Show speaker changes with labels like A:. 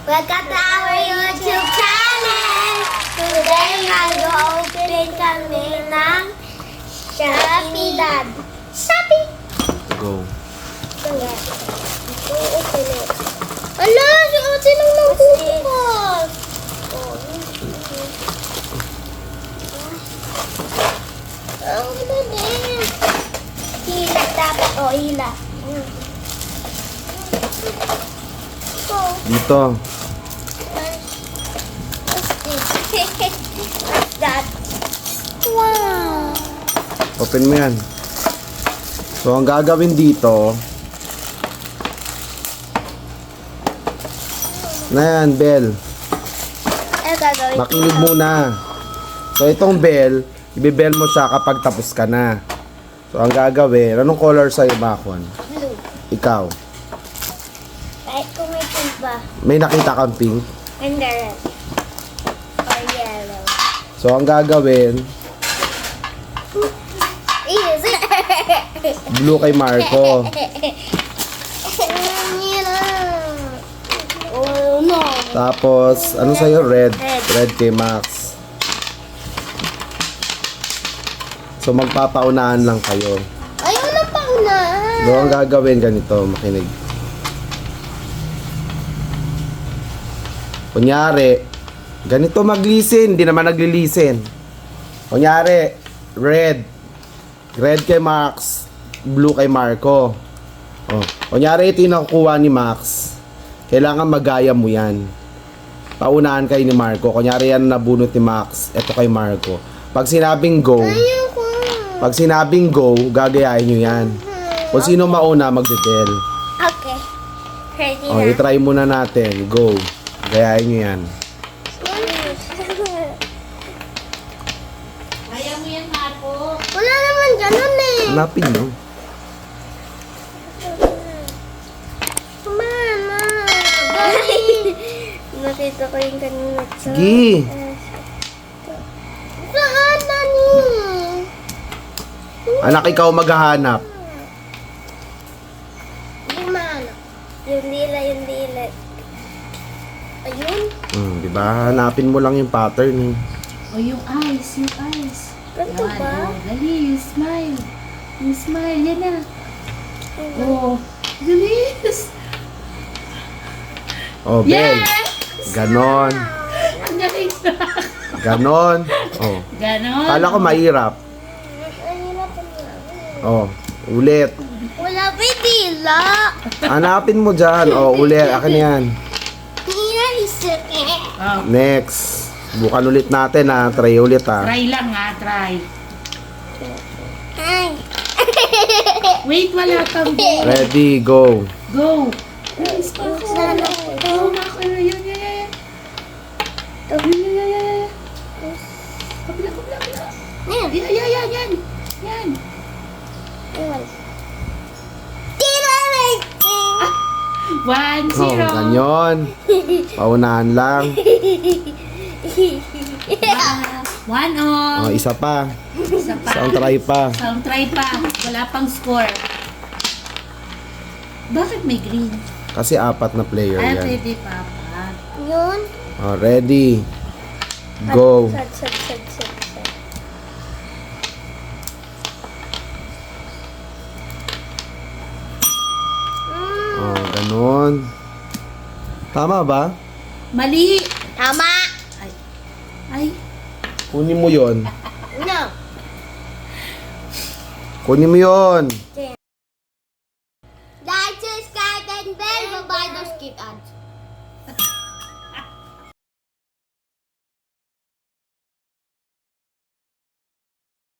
A: Welcome to our YouTube channel! Today, mag-open kami ng Shopee Dad. Shopee!
B: Go.
A: Open it. Ala, si Ate lang nagbubukas. Ang galing. Hila dapat. O, hila.
B: Dito.
A: What's that? Wow!
B: Open mo yan. So, ang gagawin dito, na yan, bell.
A: Ano gagawin?
B: Makinig muna. So, itong bell, ibibell mo siya kapag tapos ka na. So, ang gagawin, anong color sa'yo, Makwan?
A: Blue.
B: Ikaw.
A: Kahit kung may pink ba?
B: May nakita kang pink.
A: And the red. Or yellow.
B: So, ang gagawin,
A: Easy.
B: blue kay Marco.
A: Oh no.
B: Tapos, ano sa'yo? Red.
A: Red.
B: Red kay Max. So, magpapaunahan lang kayo.
A: Ayaw na paunahan.
B: So, ang gagawin ganito, makinig. Kunyari, ganito maglisin, hindi naman naglilisin. Kunyari, red. Red kay Max, blue kay Marco. Oh, kunyari ito yung nakukuha ni Max. Kailangan magaya mo yan. Paunahan kayo ni Marco. Kunyari yan nabunot ni Max, ito kay Marco. Pag sinabing go, gagayahin nyo yan. Kung sino mauna, magdedel.
A: Okay. Ready
B: Oh,
A: na.
B: i-try muna natin. Go. Gayahin nyo yan.
C: Kaya mo yan, Marco.
A: Wala naman ganun eh.
B: Hanapin nyo.
A: Mama. Nakita ko yung kanina.
B: Sige.
A: Saan na ni?
B: Anak, ikaw maghahanap.
A: Yung mana. Yung lila, yung lila. Ayun.
B: Diba? Hanapin mo lang yung pattern eh.
C: O, yung eyes, yung eyes.
A: Ganito
C: Yan,
A: ba?
C: o, dali, yung smile. Yung smile, yan na. O, bilis.
B: Oh, Bel.
C: Yes!
B: Ganon.
C: Ang galing na.
B: Ganon. Oh.
C: Ganon.
B: Kala ko mahirap. Oh. Ulit.
A: Wala pa yung dila.
B: Hanapin mo dyan. Oh, ulit. Akin yan.
A: Dila isuke.
C: Oh,
B: Next. Bukan ulit natin ha. Try ulit ha.
C: try lang ha, try.
A: Ay.
C: Wait, wala kang go.
B: Ready, go.
C: Go. Yes, go.
A: Sana.
C: Go, Marco. Yan, yan, yan. Yan, yan, yan, yan. Kabila, kabila, kabila.
A: Ayan.
C: Yan, yan, yan, yan. Yan.
A: Ayun. Dila like.
C: 1-0.
B: Oh, ganyan. Paunahan lang.
C: 1-0.
B: Oh, isa pa.
C: Isa pa.
B: Isang try pa.
C: Isang try pa. Wala pang score. Bakit may green?
B: Kasi apat na player
C: Ay,
B: yan.
C: pwede pa. Pat.
A: Yun.
B: Oh, ready. Go.
A: Sad.
B: Oh, ganon. Tama ba?
C: Mali.
A: Tama.
C: Ay.
B: Kunin mo yon.
A: No.
B: Kunin mo yon.
A: Like, subscribe, and bell. Bye-bye. Don't skip ads.